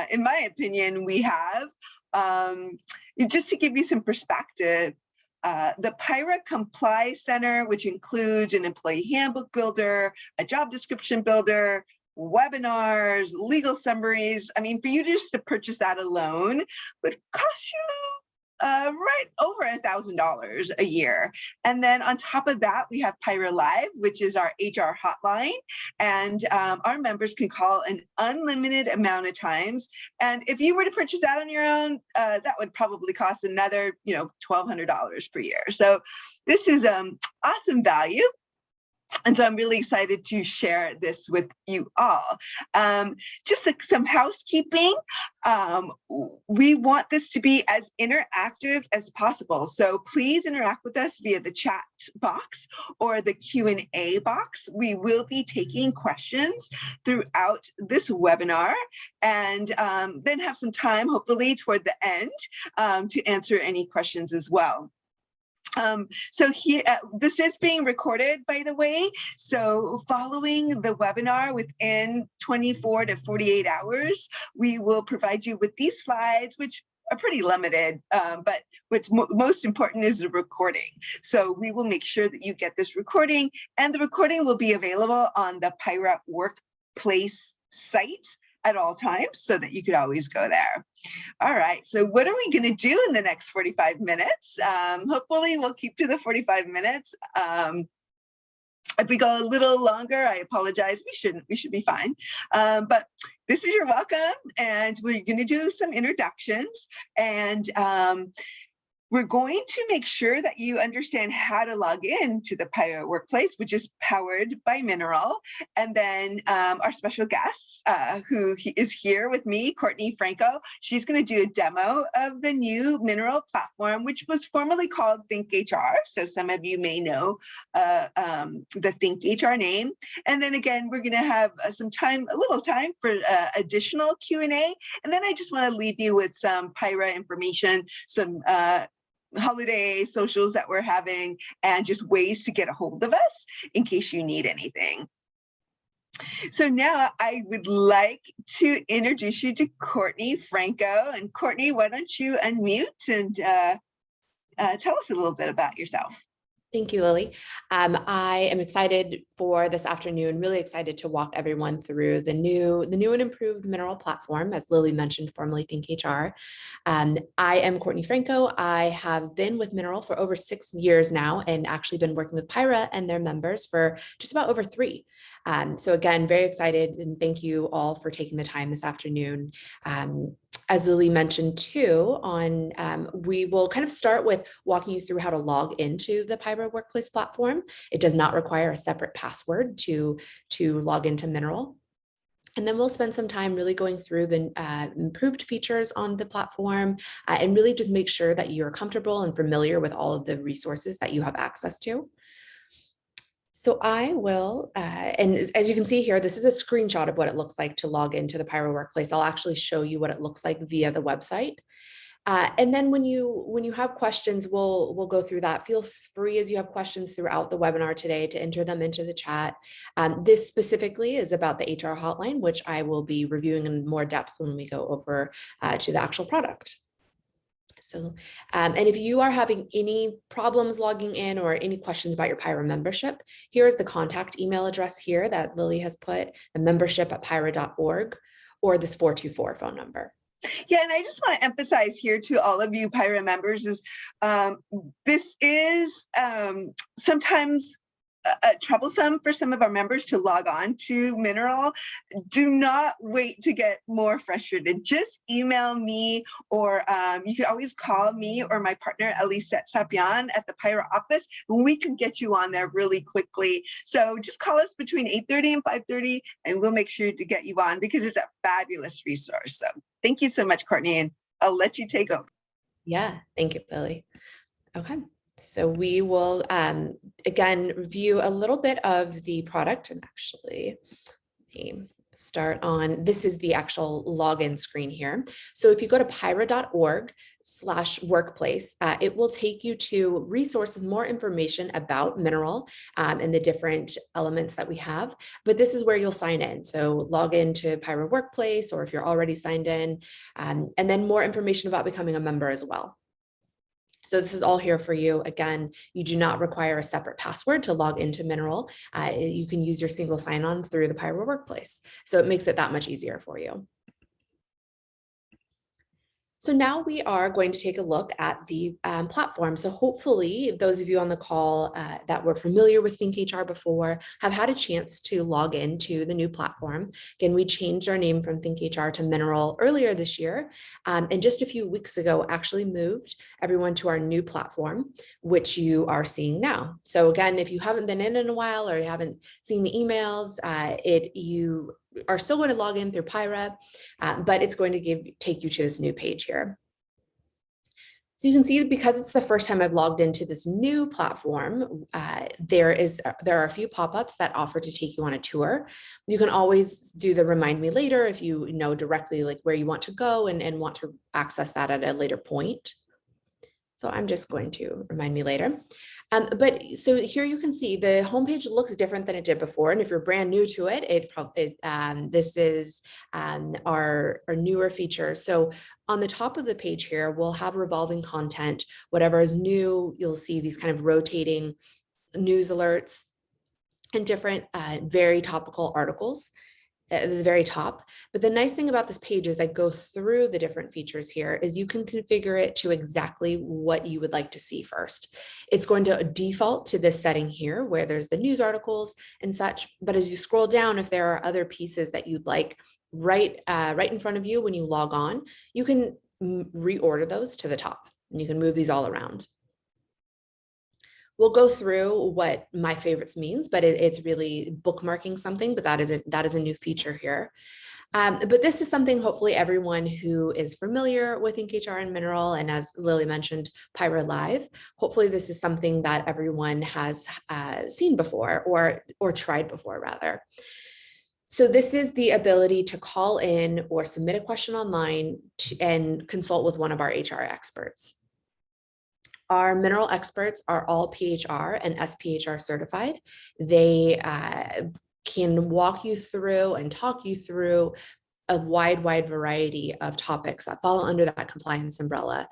in my opinion, we have. Just to give you some perspective, the Pyra Comply Center, which includes an employee handbook builder, a job description builder, webinars, legal summaries. I mean, for you just to purchase that alone would cost you right over $1,000 a year. And then on top of that, we have Pyra Live, which is our HR hotline. And our members can call an unlimited amount of times. And if you were to purchase that on your own, that would probably cost another, $1,200 per year. So this is awesome value. And so I'm really excited to share this with you all. Just some housekeeping. We want this to be as interactive as possible. So please interact with us via the chat box or the Q&A box. We will be taking questions throughout this webinar and then have some time, hopefully toward the end, to answer any questions as well. So here, this is being recorded, by the way. So following the webinar within 24 to 48 hours, we will provide you with these slides, which are pretty limited, but what's most important is the recording. So we will make sure that you get this recording, and the recording will be available on the Pyra Workplace site at all times so that you could always go there. All right, so what are we going to do in the next 45 minutes? Hopefully we'll keep to the 45 minutes. If we go a little longer, I apologize. We should be fine. But this is your welcome, and we're going to do some introductions, and we're going to make sure that you understand how to log in to the Pyra Workplace, which is powered by Mineral. And then our special guest, who is here with me, Courtney Franco, she's going to do a demo of the new Mineral platform, which was formerly called ThinkHR. So some of you may know the ThinkHR name. And then again, we're going to have a little time for additional Q&A. And then I just want to leave you with some Pyra information, some holiday socials that we're having, and just ways to get a hold of us in case you need anything. So now I would like to introduce you to Courtney Franco. And Courtney, why don't you unmute and tell us a little bit about yourself. Thank you, Lily. I am excited for this afternoon, really excited to walk everyone through the new and improved Mineral platform, as Lily mentioned, formerly ThinkHR. I am Courtney Franco. I have been with Mineral for over 6 years now, and actually been working with Pyra and their members for just about over 3. So again, very excited, and thank you all for taking the time this afternoon. As Lily mentioned too, we will kind of start with walking you through how to log into the Pyra Workplace platform. It does not require a separate password to log into Mineral. And then we'll spend some time really going through the improved features on the platform, and really just make sure that you're comfortable and familiar with all of the resources that you have access to. So I will, and as you can see here, this is a screenshot of what it looks like to log into the Pyra Workplace. I'll actually show you what it looks like via the website. And then when you have questions, we'll go through that. Feel free, as you have questions throughout the webinar today, to enter them into the chat. This specifically is about the HR hotline, which I will be reviewing in more depth when we go over to the actual product. So, and if you are having any problems logging in or any questions about your Pyra membership, here is the contact email address here that Lily has put, the membership@pyra.org, or this 424 phone number. Yeah, and I just want to emphasize here to all of you Pyra members is this is sometimes troublesome for some of our members to log on to Mineral. Do not wait to get more frustrated. Just email me, or you could always call me or my partner, Elisette Sapian, at the Pyra office, and we can get you on there really quickly. So just call us between 8:30 and 5:30, and we'll make sure to get you on, because it's a fabulous resource. So thank you so much, Courtney, and I'll let you take over. Yeah, thank you, Lily. Okay. So we will, again, review a little bit of the product, and actually, let me start on, this is the actual login screen here. So if you go to pyhra.org/workplace, it will take you to resources, more information about Mineral and the different elements that we have. But this is where you'll sign in. So log into Pyra Workplace, or if you're already signed in, and then more information about becoming a member as well. So this is all here for you. Again, you do not require a separate password to log into Mineral. You can use your single sign-on through the Pyra Workplace. So it makes it that much easier for you. So now we are going to take a look at the platform. So hopefully those of you on the call that were familiar with ThinkHR before have had a chance to log into the new platform. Again, we changed our name from ThinkHR to Mineral earlier this year, and just a few weeks ago actually moved everyone to our new platform, which you are seeing now. So again, if you haven't been in a while or you haven't seen the emails, you are still going to log in through Pyra, but it's going to take you to this new page here. So you can see, because it's the first time I've logged into this new platform, there are a few pop-ups that offer to take you on a tour. You can always do the remind me later if you know directly like where you want to go and want to access that at a later point. So I'm just going to remind me later. But so here you can see the homepage looks different than it did before. And if you're brand new to it, this is our newer feature. So on the top of the page here, we'll have revolving content. Whatever is new, you'll see these kind of rotating news alerts and different very topical articles at the very top. But the nice thing about this page is I go through the different features here is you can configure it to exactly what you would like to see first. It's going to default to this setting here where there's the news articles and such. But as you scroll down, if there are other pieces that you'd like right in front of you when you log on, you can reorder those to the top and you can move these all around. We'll go through what my favorites means, but it's really bookmarking something, but that is a new feature here. But this is something hopefully everyone who is familiar with ThinkHR and Mineral, and as Lily mentioned, Pyra Live, hopefully this is something that everyone has seen before or tried before rather. So this is the ability to call in or submit a question online and consult with one of our HR experts. Our Mineral experts are all PIHRA and SPHR certified. They can walk you through and talk you through a wide variety of topics that fall under that compliance umbrella.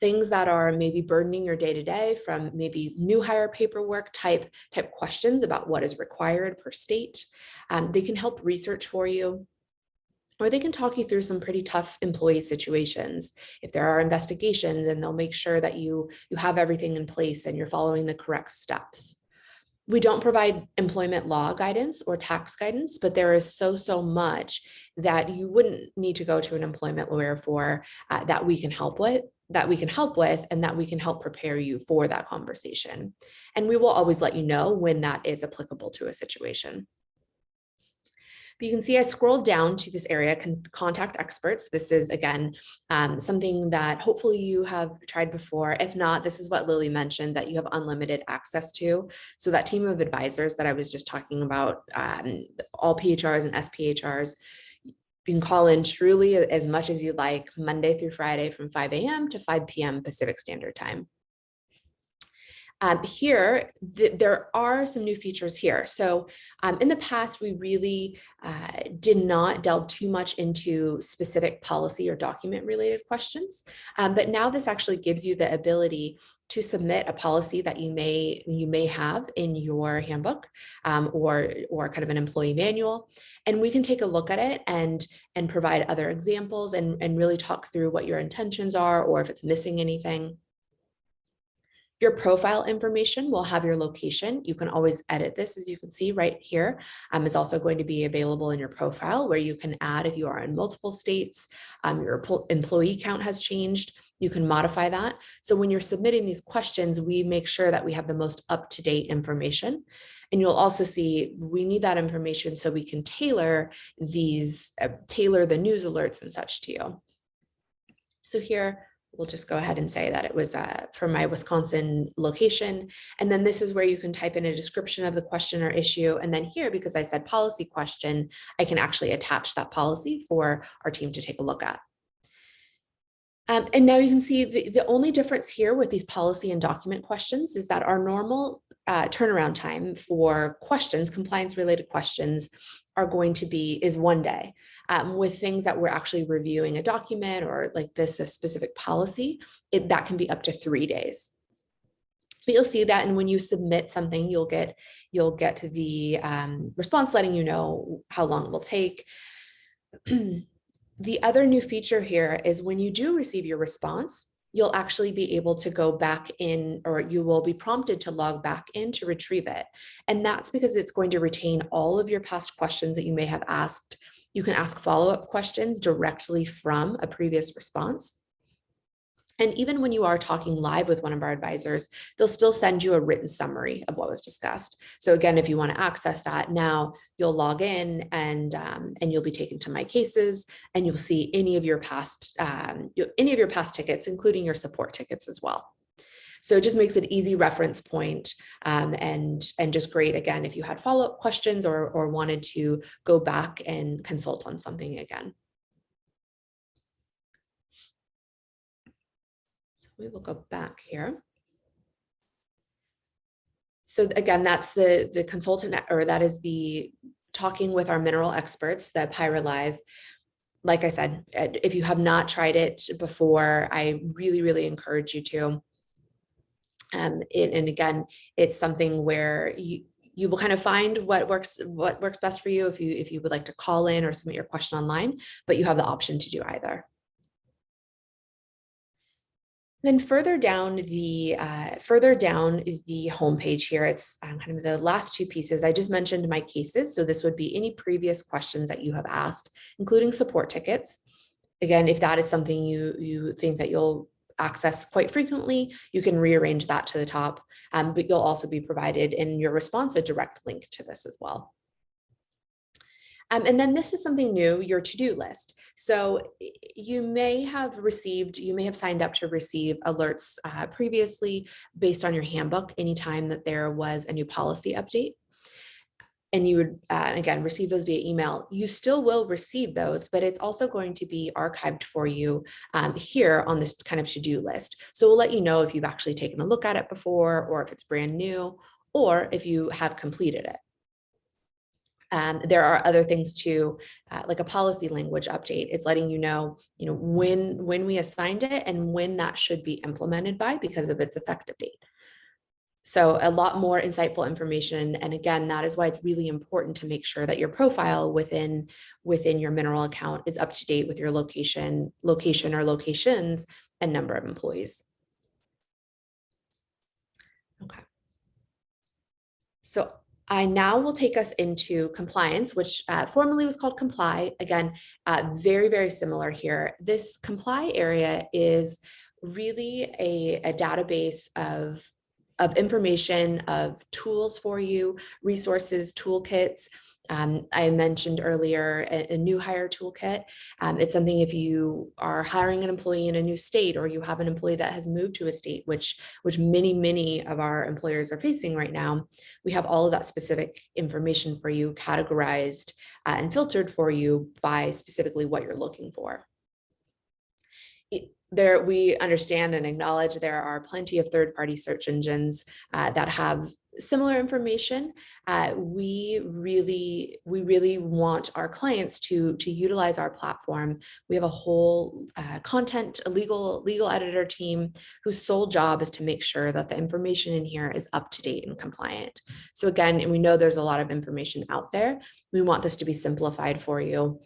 Things that are maybe burdening your day-to-day, from maybe new hire paperwork type questions about what is required per state. They can help research for you, or they can talk you through some pretty tough employee situations. If there are investigations, and they'll make sure that you have everything in place and you're following the correct steps. We don't provide employment law guidance or tax guidance, but there is so much that you wouldn't need to go to an employment lawyer for that we can help with, and that we can help prepare you for that conversation. And we will always let you know when that is applicable to a situation. But you can see I scrolled down to this area, contact experts. This is, again, something that hopefully you have tried before. If not, this is what Lily mentioned, that you have unlimited access to. So that team of advisors that I was just talking about, all PHRs and SPHRs, you can call in truly as much as you like, Monday through Friday from 5 a.m. to 5 p.m. Pacific Standard Time. Here, there are some new features here. So in the past, we really did not delve too much into specific policy or document related questions. But now this actually gives you the ability to submit a policy that you may have in your handbook or kind of an employee manual. And we can take a look at it and provide other examples and really talk through what your intentions are, or if it's missing anything. Your profile information will have your location. You can always edit this, as you can see right here. It's also going to be available in your profile, where you can add if you are in multiple states, your employee count has changed, you can modify that. So when you're submitting these questions, we make sure that we have the most up-to-date information. And you'll also see we need that information so we can tailor the news alerts and such to you. So here, we'll just go ahead and say that it was for my Wisconsin location. And then this is where you can type in a description of the question or issue. And then here, because I said policy question, I can actually attach that policy for our team to take a look at. And now you can see the only difference here with these policy and document questions is that our normal turnaround time for questions, compliance related questions, are going to be is 1 day. With things that we're actually reviewing a document or like this, a specific policy, that can be up to 3 days. But you'll see that, and when you submit something, you'll get the response letting you know how long it will take. The other new feature here is when you do receive your response, you'll actually be able to go back in, or you will be prompted to log back in to retrieve it. And that's because it's going to retain all of your past questions that you may have asked. You can ask follow-up questions directly from a previous response. And even when you are talking live with one of our advisors, they'll still send you a written summary of what was discussed. So again, if you want to access that now, you'll log in and you'll be taken to My Cases, and you'll see any of your past tickets, including your support tickets as well. So it just makes it an easy reference point, and just great, again, if you had follow-up questions or wanted to go back and consult on something again. We will go back here. So again, that's the consultant, or that is the talking with our mineral experts, the Pyra Live. Like I said, if you have not tried it before, I really, really encourage you to. And again, it's something where you will kind of find what works best for you if you would like to call in or submit your question online, but you have the option to do either. Then further down the homepage here, it's kind of the last two pieces. I just mentioned My Cases. So this would be any previous questions that you have asked, including support tickets. Again, if that is something you think that you'll access quite frequently, you can rearrange that to the top, but you'll also be provided in your response a direct link to this as well. And then this is something new, your to-do list. So you may have signed up to receive alerts previously based on your handbook anytime that there was a new policy update. And you would, again, receive those via email. You still will receive those, but it's also going to be archived for you here on this kind of to-do list. So we'll let you know if you've actually taken a look at it before, or if it's brand new, or if you have completed it. There are other things too, like a policy language update. It's letting you know when we assigned it and when that should be implemented by, because of its effective date. So a lot more insightful information. And again, that is why it's really important to make sure that your profile within your mineral account is up to date with your location or locations and number of employees. Okay. So I now will take us into compliance, which formerly was called Comply. Again, very, very similar here. This Comply area is really a database of information, of tools for you, resources, toolkits. I mentioned earlier a new hire toolkit. It's something if you are hiring an employee in a new state, or you have an employee that has moved to a state, which many of our employers are facing right now, we have all of that specific information for you, categorized and filtered for you by specifically what you're looking for. We understand and acknowledge there are plenty of third-party search engines that have similar information. We really want our clients to utilize our platform. We have a whole a legal editor team whose sole job is to make sure that the information in here is up to date and compliant. So again, and we know there's a lot of information out there. We want this to be simplified for you,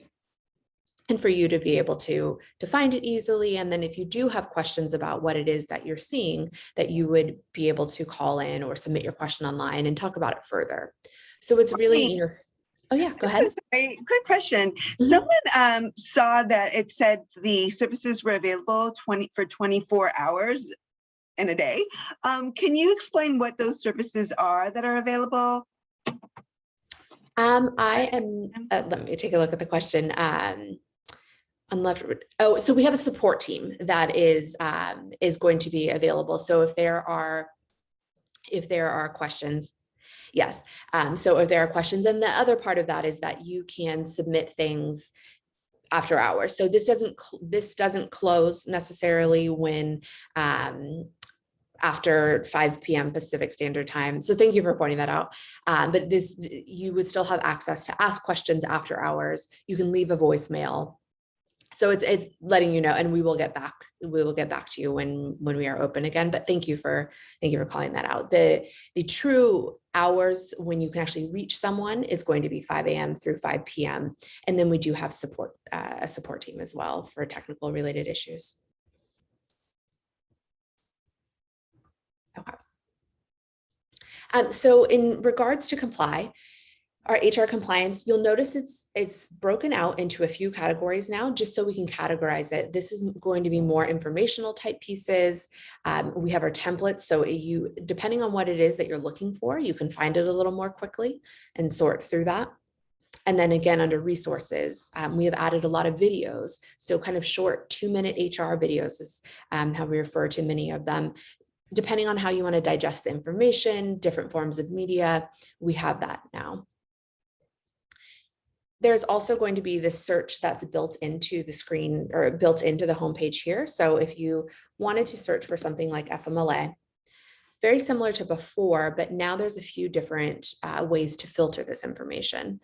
and for you to be able to find it easily. And then if you do have questions about what it is that you're seeing, that you would be able to call in or submit your question online and talk about it further. So it's really, oh yeah, go ahead. Quick question. Mm-hmm. Someone saw that it said the services were available for 24 hours in a day. Can you explain what those services are that are available? Let me take a look at the question. Oh, so we have a support team that is going to be available. So if there are questions, yes. So if there are questions, and the other part of that is that you can submit things after hours. So this doesn't close necessarily when after 5 p.m. Pacific Standard Time. So thank you for pointing that out. But you would still have access to ask questions after hours. You can leave a voicemail. So it's letting you know, and we will get back to you when we are open again. But thank you for calling that out. The true hours when you can actually reach someone is going to be 5 a.m. through 5 p.m. And then we do have a support team as well for technical related issues. Okay. So in regards to comply, our HR compliance, you'll notice it's broken out into a few categories now, just so we can categorize it. This is going to be more informational type pieces. We have our templates, so depending on what it is that you're looking for, you can find it a little more quickly and sort through that. And then again, under resources, we have added a lot of videos. So kind of short 2-minute HR videos is how we refer to many of them. Depending on how you want to digest the information, different forms of media, we have that now. There's also going to be this search that's built into the screen or built into the homepage here. So if you wanted to search for something like FMLA, very similar to before, but now there's a few different ways to filter this information.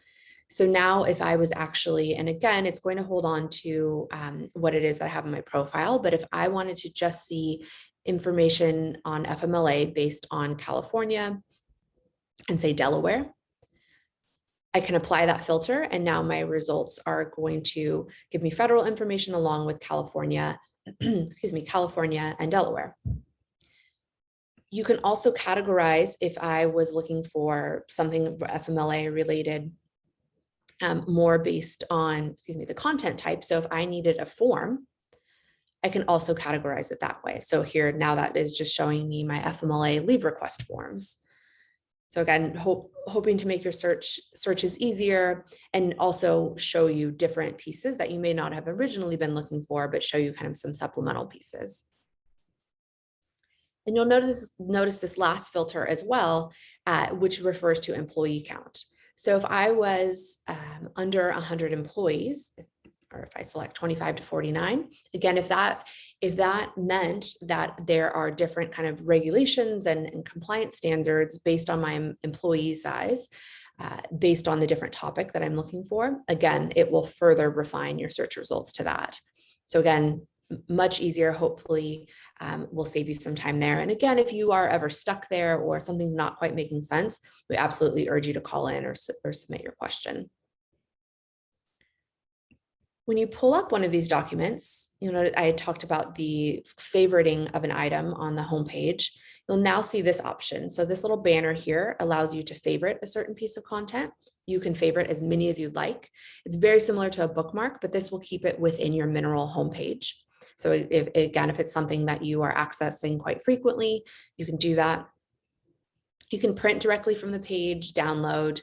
So now if I was actually, and again, it's going to hold on to what it is that I have in my profile, but if I wanted to just see information on FMLA based on California and say Delaware, I can apply that filter, and now my results are going to give me federal information along with California, excuse me, California and Delaware. You can also categorize if I was looking for something FMLA related, more based on, excuse me, the content type. So if I needed a form, I can also categorize it that way. So here now that is just showing me my FMLA leave request forms. So again, hoping to make your searches easier and also show you different pieces that you may not have originally been looking for, but show you kind of some supplemental pieces. And you'll notice this last filter as well, which refers to employee count. So if I was under 100 employees, or if I select 25 to 49, again, if that meant that there are different kind of regulations and compliance standards based on my employee size, based on the different topic that I'm looking for, again, it will further refine your search results to that. So again, much easier, hopefully will save you some time there. And again, if you are ever stuck there or something's not quite making sense, we absolutely urge you to call in or submit your question. When you pull up one of these documents, you know, I had talked about the favoriting of an item on the homepage. You'll now see this option. So this little banner here allows you to favorite a certain piece of content. You can favorite as many as you'd like. It's very similar to a bookmark, but this will keep it within your Mineral homepage. So if it's something that you are accessing quite frequently, you can do that. You can print directly from the page, download,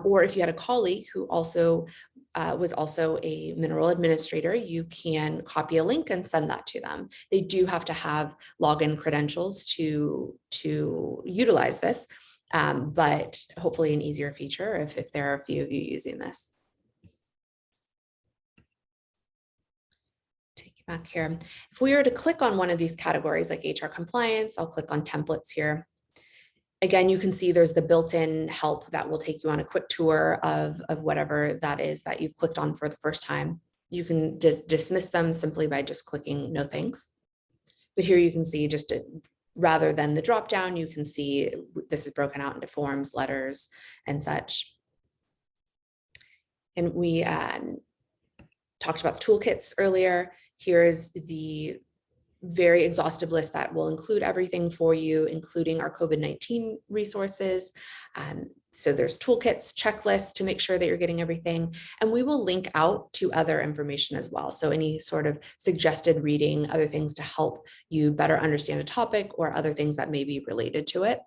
or if you had a colleague who also was also a Mineral administrator, you can copy a link and send that to them. They do have to have login credentials to utilize this, but hopefully an easier feature if there are a few of you using this. Take you back here. If we were to click on one of these categories like HR compliance, I'll click on templates here. Again, you can see there's the built-in help that will take you on a quick tour of whatever that is that you've clicked on for the first time. You can just dismiss them simply by just clicking no thanks. But here you can see rather than the drop-down, you can see this is broken out into forms, letters, and such. And we talked about the toolkits earlier. Here is the very exhaustive list that will include everything for you, including our COVID-19 resources. So there's toolkits, checklists to make sure that you're getting everything. And we will link out to other information as well. So any sort of suggested reading, other things to help you better understand a topic or other things that may be related to it.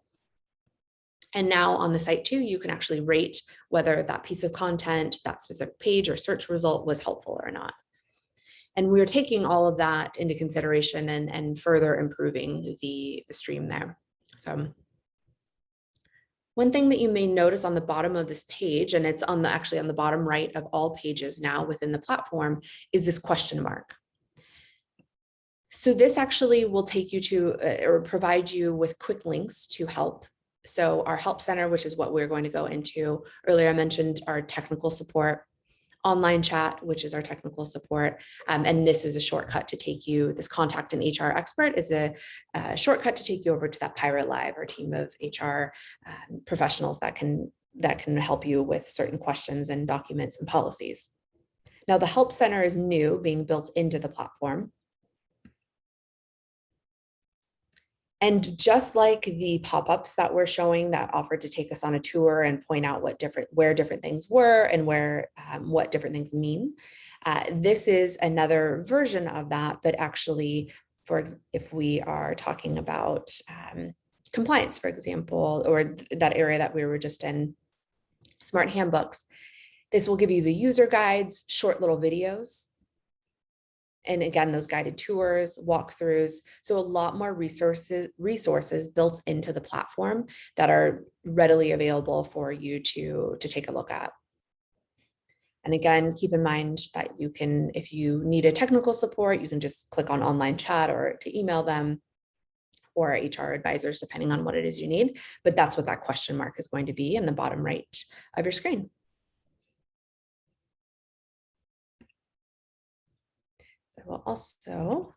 And now on the site too, you can actually rate whether that piece of content, that specific page or search result was helpful or not. And we're taking all of that into consideration and further improving the stream there. So one thing that you may notice on the bottom of this page, and it's actually on the bottom right of all pages now within the platform, is this question mark. So this actually will take you to or provide you with quick links to help. So our help center, which is what we're going to go into earlier, I mentioned our technical support, online chat, which is our technical support. And this is a shortcut to take you, this contact an HR expert is a shortcut to take you over to that Pyra Live, our team of HR professionals that can help you with certain questions and documents and policies. Now the help center is new, being built into the platform. And just like the pop-ups that we're showing that offered to take us on a tour and point out where different things were and what different things mean, this is another version of that, but actually, if we are talking about compliance, for example, or that area that we were just in, smart handbooks, this will give you the user guides, short little videos. And again, those guided tours, walkthroughs. So a lot more resources built into the platform that are readily available for you to take a look at. And again, keep in mind that you can, if you need a technical support, you can just click on online chat or to email them or HR advisors, depending on what it is you need. But that's what that question mark is going to be in the bottom right of your screen. So we'll also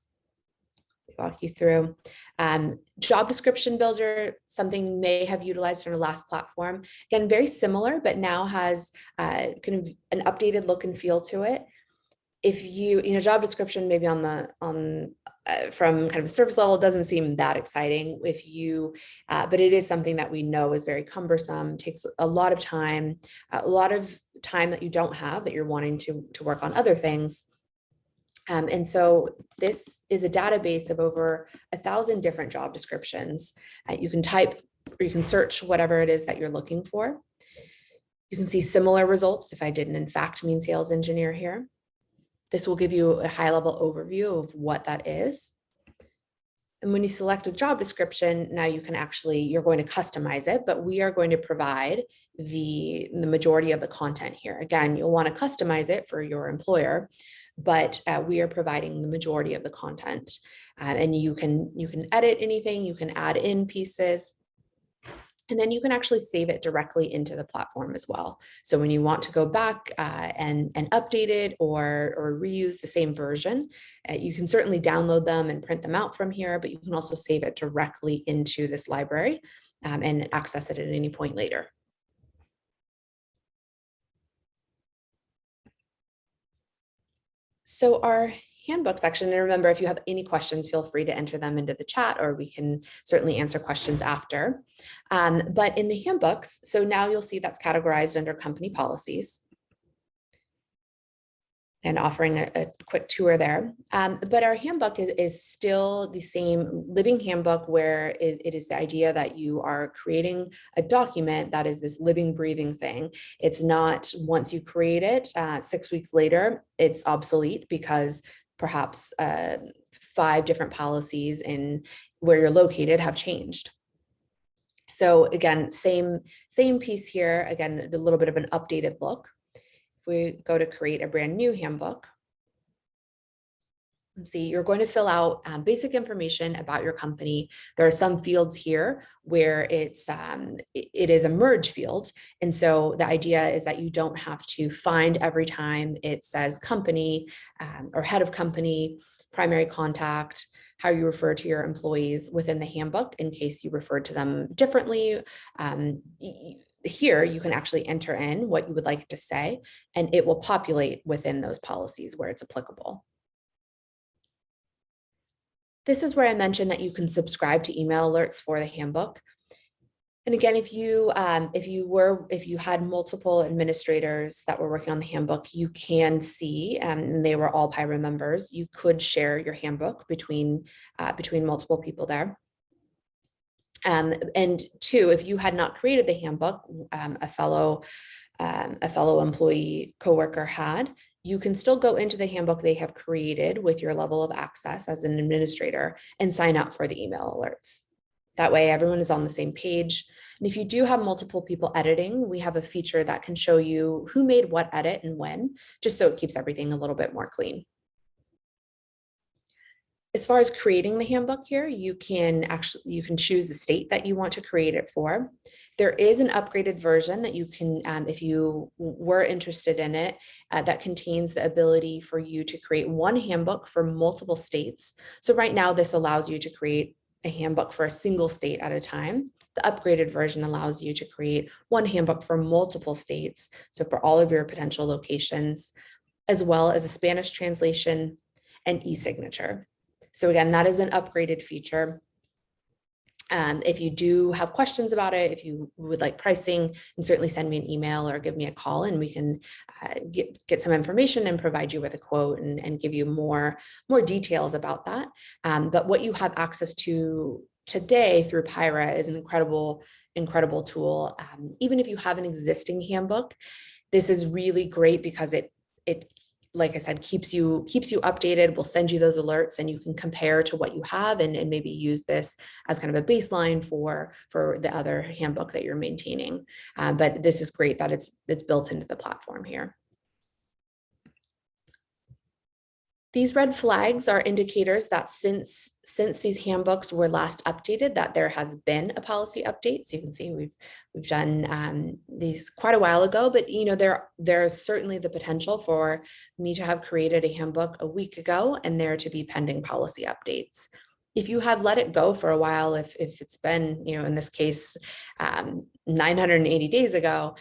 walk you through job description builder, something you may have utilized in our last platform. Again, very similar, but now has kind of an updated look and feel to it. If job description maybe from kind of the surface level doesn't seem that exciting. But it is something that we know is very cumbersome, takes a lot of time that you don't have, that you're wanting to work on other things. And so this is a database of over 1,000 different job descriptions. You can type or you can search whatever it is that you're looking for. You can see similar results if I didn't in fact mean sales engineer here. This will give you a high level overview of what that is. And when you select a job description, now you're going to customize it, but we are going to provide the majority of the content here. Again, you'll want to customize it for your employer, but we are providing the majority of the content. And you can edit anything, you can add in pieces, and then you can actually save it directly into the platform as well. So when you want to go back and update it or reuse the same version, you can certainly download them and print them out from here, but you can also save it directly into this library and access it at any point later. So our handbook section, and remember, if you have any questions, feel free to enter them into the chat, or we can certainly answer questions after. But in the handbooks, so now you'll see that's categorized under company policies and offering a quick tour there. But our handbook is still the same living handbook, where it is the idea that you are creating a document that is this living, breathing thing. It's not once you create it, 6 weeks later, it's obsolete because perhaps 5 different policies in where you're located have changed. So again, same piece here, again, a little bit of an updated look. If we go to create a brand new handbook, and see, you're going to fill out basic information about your company. There are some fields here where it is a merge field. And so the idea is that you don't have to find every time it says company or head of company, primary contact, how you refer to your employees within the handbook in case you refer to them differently. Here, you can actually enter in what you would like to say, and it will populate within those policies where it's applicable. This is where I mentioned that you can subscribe to email alerts for the handbook. And again, if you had multiple administrators that were working on the handbook, you can see, and they were all Pyra members, you could share your handbook between multiple people there. And 2, if you had not created the handbook, a fellow employee coworker had, you can still go into the handbook they have created with your level of access as an administrator and sign up for the email alerts. That way everyone is on the same page. And if you do have multiple people editing, we have a feature that can show you who made what edit and when, just so it keeps everything a little bit more clean. As far as creating the handbook here, you can choose the state that you want to create it for. There is an upgraded version that you can, if you were interested in it, that contains the ability for you to create one handbook for multiple states. So right now, this allows you to create a handbook for a single state at a time. The upgraded version allows you to create one handbook for multiple states. So for all of your potential locations, as well as a Spanish translation and e-signature. So again, that is an upgraded feature. If you do have questions about it, if you would like pricing, you can certainly send me an email or give me a call and we can get some information and provide you with a quote and give you more details about that. But what you have access to today through Pyra is an incredible tool. Even if you have an existing handbook, this is really great because it like I said, keeps you updated. We'll send you those alerts and you can compare to what you have and maybe use this as kind of a baseline for the other handbook that you're maintaining. But this is great that it's built into the platform here. These red flags are indicators that since these handbooks were last updated, that there has been a policy update. So you can see we've done these quite a while ago, but there's certainly the potential for me to have created a handbook a week ago and there to be pending policy updates. If you have let it go for a while, if it's been, in this case, 980 days ago,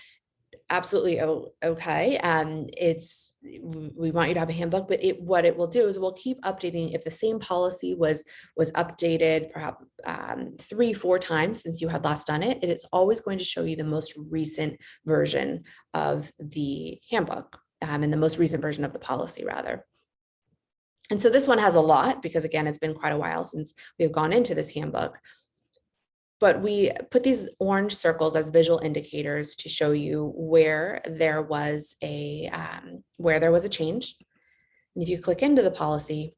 absolutely okay. We want you to have a handbook, but what it will do is we'll keep updating. If the same policy was updated perhaps 3-4 times since you had last done it, it is always going to show you the most recent version of the handbook and the most recent version of the policy rather. And so this one has a lot because again, it's been quite a while since we've gone into this handbook. But we put these orange circles as visual indicators to show you where there was a change. And if you click into the policy,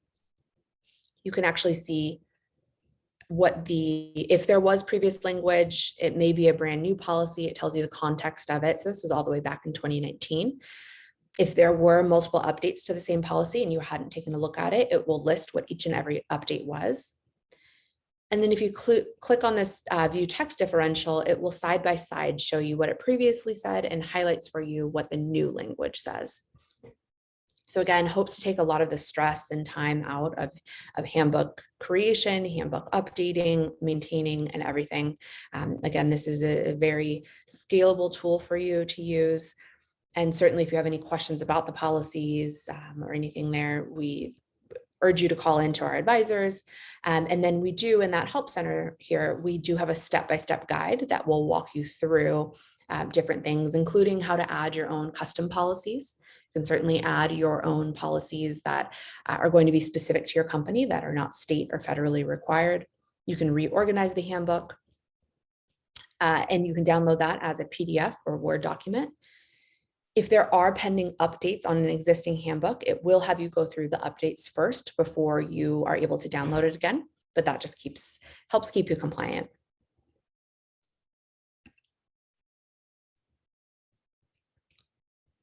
you can actually see if there was previous language, it may be a brand new policy. It tells you the context of it. So this is all the way back in 2019. If there were multiple updates to the same policy and you hadn't taken a look at it, it will list what each and every update was. And then if you click on this view text differential, it will side by side show you what it previously said and highlights for you what the new language says. So again, hopes to take a lot of the stress and time out of handbook creation, handbook updating, maintaining, and everything. Again, this is a very scalable tool for you to use. And certainly if you have any questions about the policies or anything there, we urge you to call into our advisors. And then we do in that help center here, we do have a step-by-step guide that will walk you through different things, including how to add your own custom policies. You can certainly add your own policies that are going to be specific to your company that are not state or federally required. You can reorganize the handbook and you can download that as a PDF or Word document. If there are pending updates on an existing handbook, it will have you go through the updates first before you are able to download it again, but that just helps keep you compliant.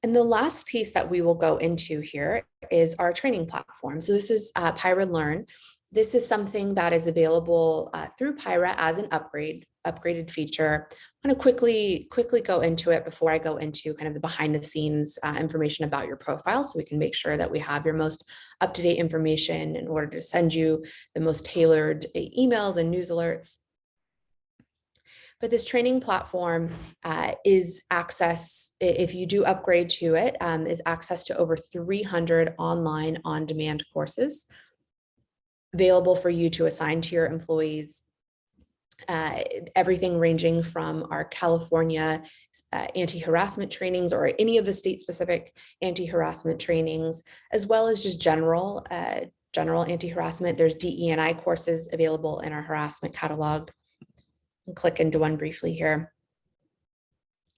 And the last piece that we will go into here is our training platform. So this is Pyra Learn. This is something that is available through Pyra as an upgraded feature. I'm going to quickly go into it before I go into kind of the behind the scenes information about your profile, so we can make sure that we have your most up-to-date information in order to send you the most tailored emails and news alerts. But this training platform is access, if you do upgrade to it, is access to over 300 online on-demand courses available for you to assign to your employees. Everything ranging from our California anti-harassment trainings or any of the state-specific anti-harassment trainings, as well as just general anti-harassment. There's DE&I courses available in our harassment catalog. I'll click into one briefly here.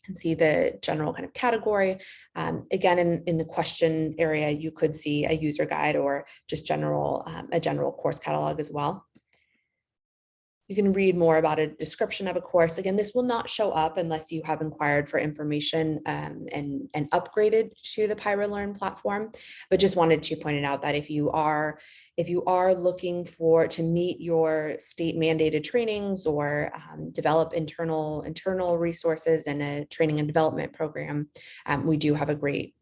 and see the general kind of category. Again, in the question area, you could see a user guide or just a general course catalog as well. You can read more about a description of a course. Again, this will not show up unless you have inquired for information and upgraded to the Pyra Learn platform. But just wanted to point it out that if you are looking to meet your state mandated trainings or develop internal resources and a training and development program, we do have a great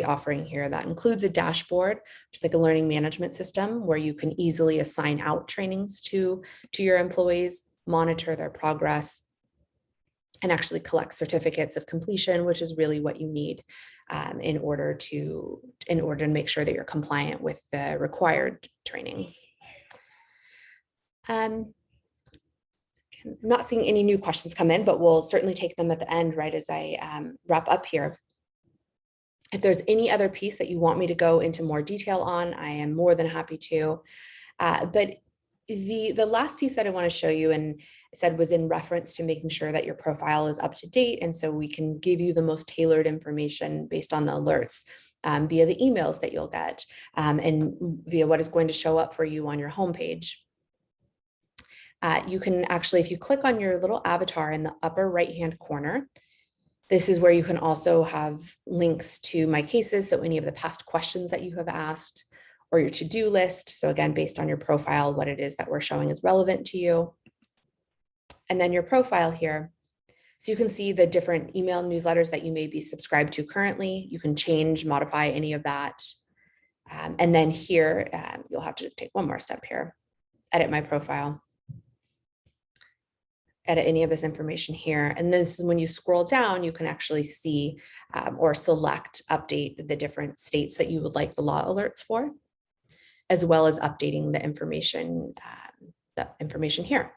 offering here that includes a dashboard, just like a learning management system where you can easily assign out trainings to your employees, monitor their progress, and actually collect certificates of completion, which is really what you need in order to make sure that you're compliant with the required trainings. I'm not seeing any new questions come in, but we'll certainly take them at the end, right as I wrap up here. If there's any other piece that you want me to go into more detail on, I am more than happy to. But the last piece that I want to show you, and I said, was in reference to making sure that your profile is up to date. And so we can give you the most tailored information based on the alerts via the emails that you'll get and via what is going to show up for you on your homepage. You can actually, if you click on your little avatar in the upper right-hand corner, this is where you can also have links to my cases. So any of the past questions that you have asked, or your to-do list. So again, based on your profile, what it is that we're showing is relevant to you. And then your profile here. So you can see the different email newsletters that you may be subscribed to currently. You can change, modify any of that. And then here, you'll have to take one more step here, edit my profile. Edit any of this information here. And this is when you scroll down, you can actually see or select, update the different states that you would like the law alerts for, as well as updating the information here.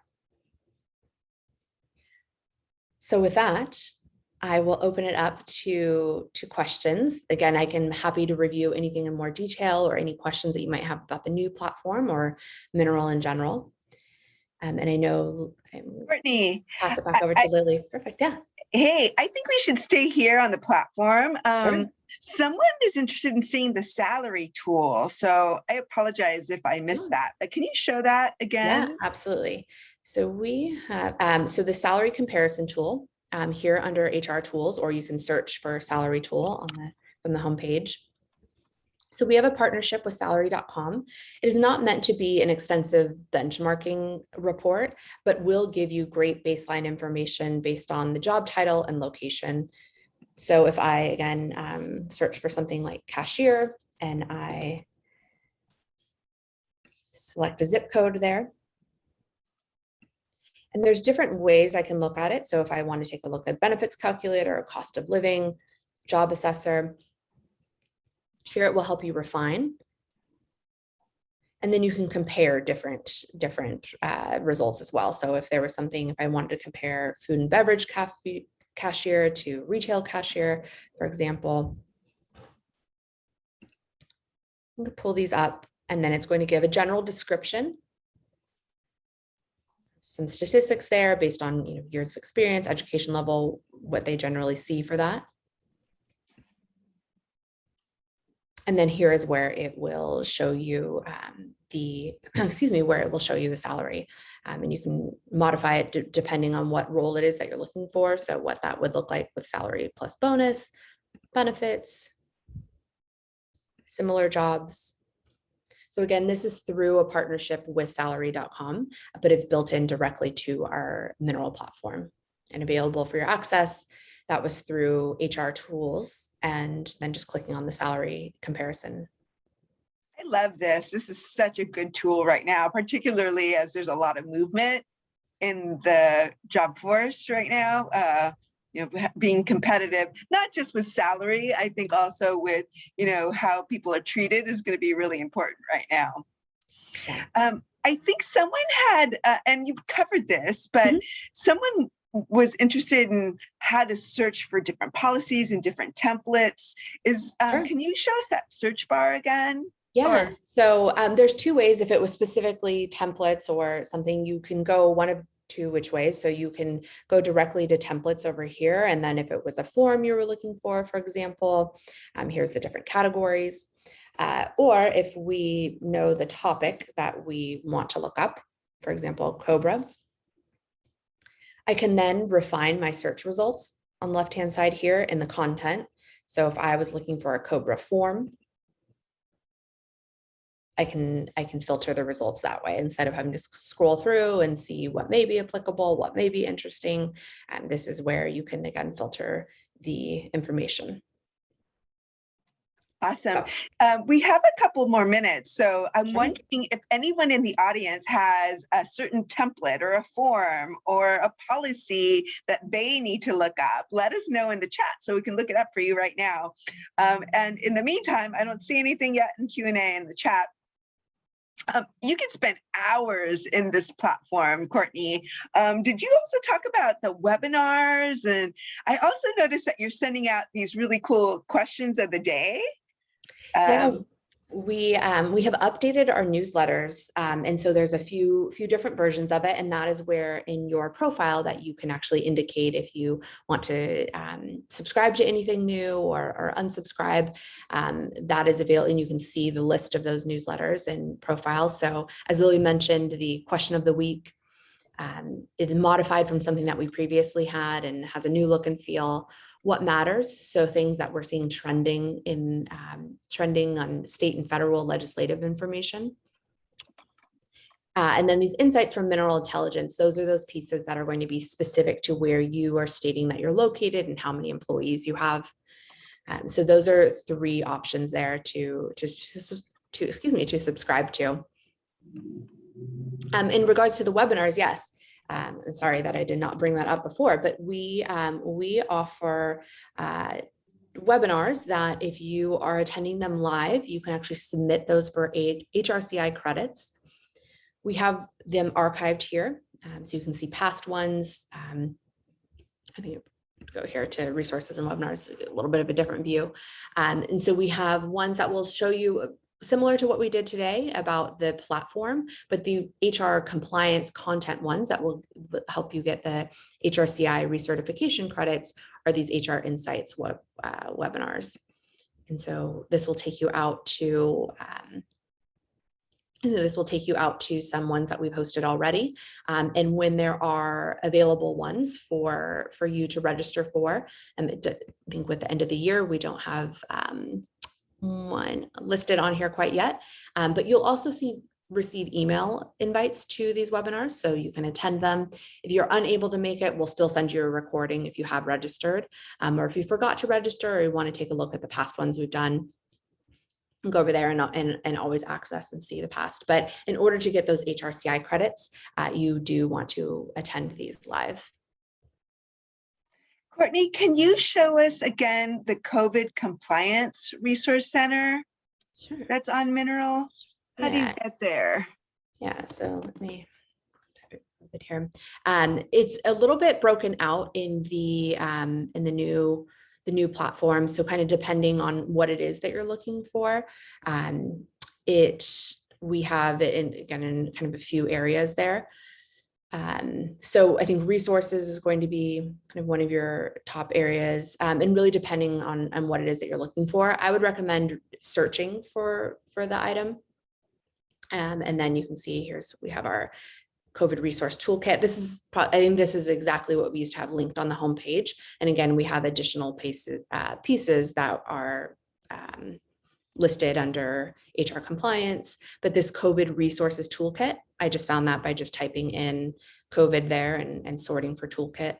So with that, I will open it up to questions. Again, I can happy to review anything in more detail or any questions that you might have about the new platform or Mineral in general. And I know Courtney, pass it back over to Lily. Perfect. Yeah. Hey, I think we should stay here on the platform. Sure. Someone is interested in seeing the salary tool. So I apologize if I missed that, but can you show that again? Yeah, absolutely. So we have, so the salary comparison tool here under HR tools, or you can search for salary tool from the homepage. So we have a partnership with salary.com. It is not meant to be an extensive benchmarking report, but will give you great baseline information based on the job title and location. So if I, again, search for something like cashier and I select a zip code there, and there's different ways I can look at it. So if I want to take a look at benefits calculator, cost of living, job assessor, here it will help you refine. And then you can compare different results as well. So if there was something, if I wanted to compare food and beverage cashier to retail cashier, for example, I'm going to pull these up, and then it's going to give a general description, some statistics there based on years of experience, education level, what they generally see for that. And then here is where it will show you where it will show you the salary. And you can modify it depending on what role it is that you're looking for. So what that would look like with salary plus bonus, benefits, similar jobs. So again, this is through a partnership with salary.com, but it's built in directly to our Mineral platform and available for your access. That was through HR tools, and then just clicking on the salary comparison. I love this. This is such a good tool right now, particularly as there's a lot of movement in the job force right now. Being competitive, not just with salary, I think also with, how people are treated is going to be really important right now. Yeah. I think someone had, and you covered this, but someone was interested in how to search for different policies and different templates. Sure. Can you show us that search bar again? Yeah, so there's two ways. If it was specifically templates or something, you can go, one of which ways. So you can go directly to templates over here. And then if it was a form you were looking for example, here's the different categories. Or if we know the topic that we want to look up, for example, COBRA, I can then refine my search results on the left-hand side here in the content. So if I was looking for a COBRA form, I can filter the results that way instead of having to scroll through and see what may be applicable, what may be interesting. And this is where you can again filter the information. Awesome. We have a couple more minutes. So I'm wondering if anyone in the audience has a certain template or a form or a policy that they need to look up. Let us know in the chat so we can look it up for you right now. And in the meantime, I don't see anything yet in Q&A in the chat. You can spend hours in this platform, Courtney. Did you also talk about the webinars? And I also noticed that you're sending out these really cool questions of the day. Yeah, we have updated our newsletters. And so there's a few different versions of it. And that is where in your profile that you can actually indicate if you want to subscribe to anything new or unsubscribe. That is available, and you can see the list of those newsletters and profiles. So as Lily mentioned, the question of the week is modified from something that we previously had and has a new look and feel. What matters? So things that we're seeing trending on state and federal legislative information. And then these insights from mineral intelligence, those are those pieces that are going to be specific to where you are stating that you're located and how many employees you have. So those are 3 options there to subscribe to. In regards to the webinars, yes. And sorry that I did not bring that up before, but we offer webinars that if you are attending them live, you can actually submit those for HRCI credits. We have them archived here, so you can see past ones. I think go here to resources and webinars, a little bit of a different view. And so we have ones that will show you similar to what we did today about the platform, but the HR compliance content ones that will help you get the HRCI recertification credits are these HR Insights webinars. And so this will take you out to some ones that we've hosted already. And when there are available ones for you to register for, and I think with the end of the year, we don't have one listed on here quite yet, but you'll also receive email invites to these webinars, so you can attend them. If you're unable to make it, we'll still send you a recording if you have registered, or if you forgot to register or you want to take a look at the past ones we've done, go over there and always access and see the past. But in order to get those HRCI credits, you do want to attend these live. Courtney, can you show us again the COVID Compliance Resource Center? Sure. That's on Mineral? How do you get there? Yeah, so let me type it here. It's a little bit broken out in the new platform. So kind of depending on what it is that you're looking for, we have it in kind of a few areas there. So I think resources is going to be kind of one of your top areas, and really depending on what it is that you're looking for, I would recommend searching for the item. And then you can see we have our COVID resource toolkit. I think this is exactly what we used to have linked on the homepage. And again, we have additional pieces that are listed under HR compliance, but this COVID resources toolkit, I just found that by just typing in COVID there and sorting for toolkit.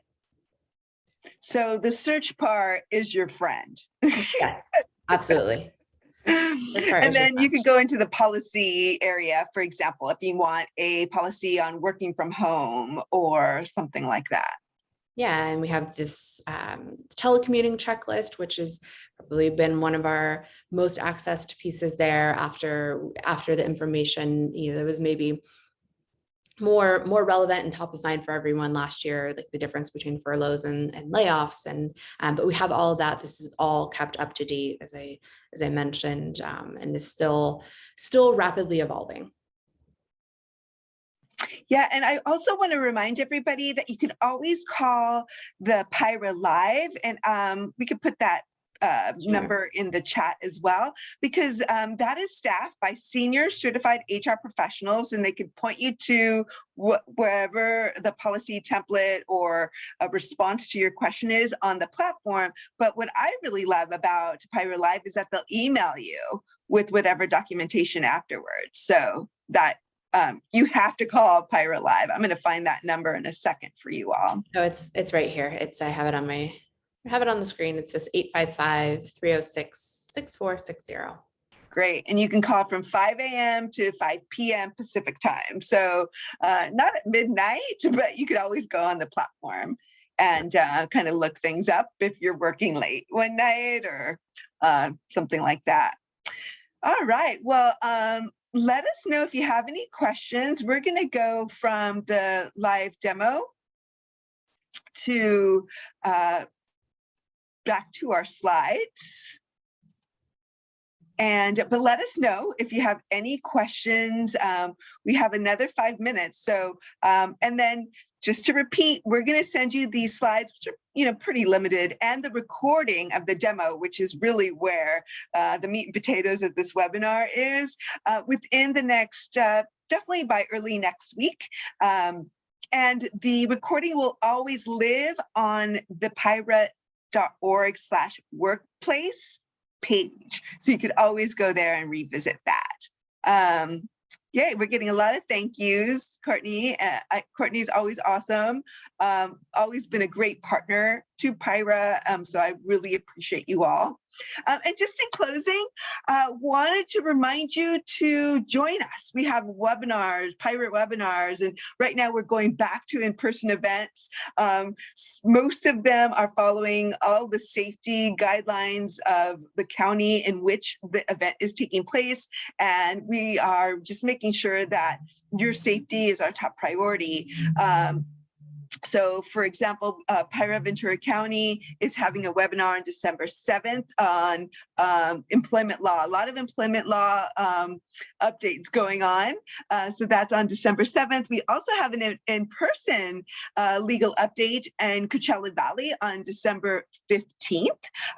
So the search bar is your friend. Yes, absolutely. And then you could go into the policy area, for example, if you want a policy on working from home or something like that. Yeah, and we have this telecommuting checklist, which has probably been one of our most accessed pieces there after the information, there was maybe more relevant and top of mind for everyone last year, like the difference between furloughs and layoffs. And but we have all of that. This is all kept up to date, as I mentioned, and is still rapidly evolving. Yeah, and I also want to remind everybody that you can always call the Pyra Live, and we could put that number in the chat as well, because that is staffed by senior certified HR professionals, and they could point you to wherever the policy template or a response to your question is on the platform. But what I really love about Pyra Live is that they'll email you with whatever documentation afterwards. So that you have to call Pyra Live. I'm going to find that number in a second for you all. No, it's right here. I have it on the screen. It says 855-306-6460. Great. And you can call from 5 a.m. to 5 p.m. Pacific time. So not at midnight, but you could always go on the platform and kind of look things up if you're working late one night or something like that. All right. Well, let us know if you have any questions. We're going to go from the live demo to back to our slides. But let us know if you have any questions. We have another 5 minutes. So, and then just to repeat, we're going to send you these slides, which are, pretty limited, and the recording of the demo, which is really where the meat and potatoes of this webinar is, within the next, definitely by early next week. And the recording will always live on the pyra.org/workplace page. So you could always go there and revisit that. Yay, we're getting a lot of thank yous, Courtney. Courtney's always awesome. Always been a great partner to Pyra. So I really appreciate you all. And just in closing, wanted to remind you to join us. We have webinars, Pyra webinars, and right now we're going back to in-person events. Most of them are following all the safety guidelines of the county in which the event is taking place. And we are just making sure that your safety is our top priority. So, for example, Pyra Ventura County is having a webinar on December 7th on employment law. A lot of employment law updates going on. So that's on December 7th. We also have an in-person legal update in Coachella Valley on December 15th.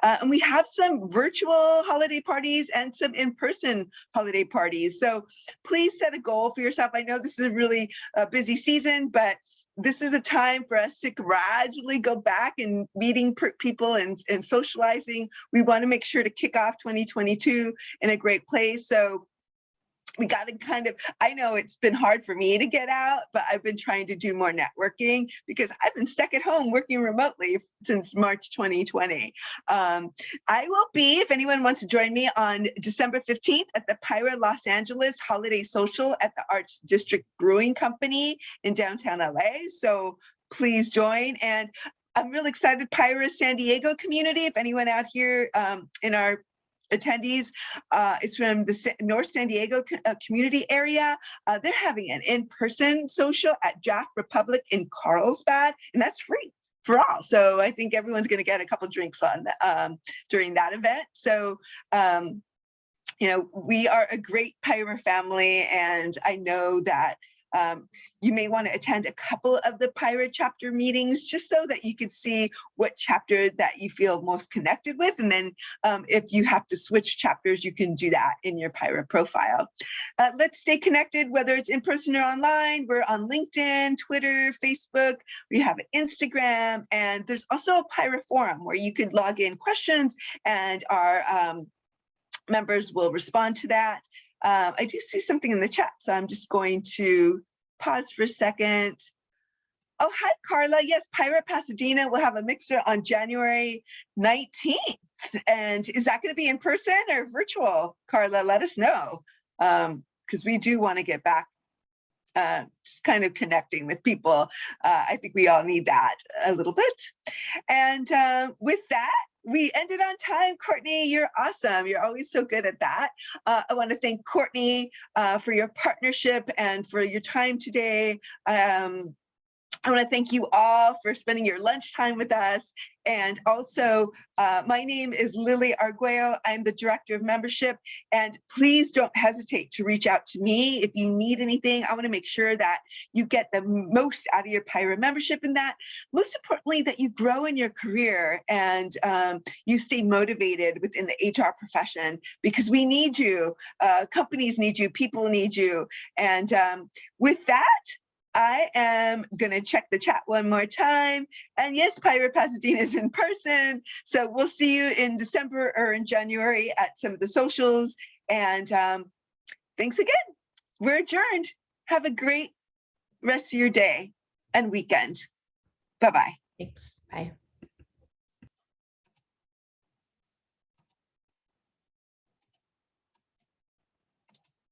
And we have some virtual holiday parties and some in-person holiday parties. So please set a goal for yourself. I know this is a really busy season, but this is a time for us to gradually go back and meeting people and socializing. We want to make sure to kick off 2022 in a great place. So we got to I know it's been hard for me to get out, but I've been trying to do more networking because I've been stuck at home working remotely since March 2020. I will be, if anyone wants to join me, on December 15th at the Pyra Los Angeles Holiday Social at the Arts District Brewing Company in downtown LA. So please join. And I'm really excited, Pyra San Diego community, if anyone out here in our attendees is from the North San Diego community area. They're having an in-person social at Jaff Republic in Carlsbad, and that's free for all. So I think everyone's going to get a couple drinks on during that event. So we are a great Pyra family, and I know that you may want to attend a couple of the Pyra chapter meetings just so that you can see what chapter that you feel most connected with. And then if you have to switch chapters, you can do that in your Pyra profile. Let's stay connected, whether it's in person or online. We're on LinkedIn, Twitter, Facebook. We have an Instagram, and there's also a Pyra forum where you could log in questions and our members will respond to that. I do see something in the chat, so I'm just going to pause for a second. Oh, hi, Carla. Yes, Pyra Pasadena will have a mixer on January 19th. And is that going to be in person or virtual? Carla, let us know, because we do want to get back just kind of connecting with people. I think we all need that a little bit. And with that, we ended on time. Courtney, you're awesome. You're always so good at that. I want to thank Courtney for your partnership and for your time today. I want to thank you all for spending your lunchtime with us. And also, my name is Lily Arguello. I'm the Director of Membership. And please don't hesitate to reach out to me if you need anything. I want to make sure that you get the most out of your Pyra membership, and that, most importantly, that you grow in your career and you stay motivated within the HR profession, because we need you. Companies need you. People need you. And with that, I am going to check the chat one more time. And yes, Pyra Pasadena is in person. So we'll see you in December or in January at some of the socials. And thanks again. We're adjourned. Have a great rest of your day and weekend. Bye-bye. Thanks. Bye.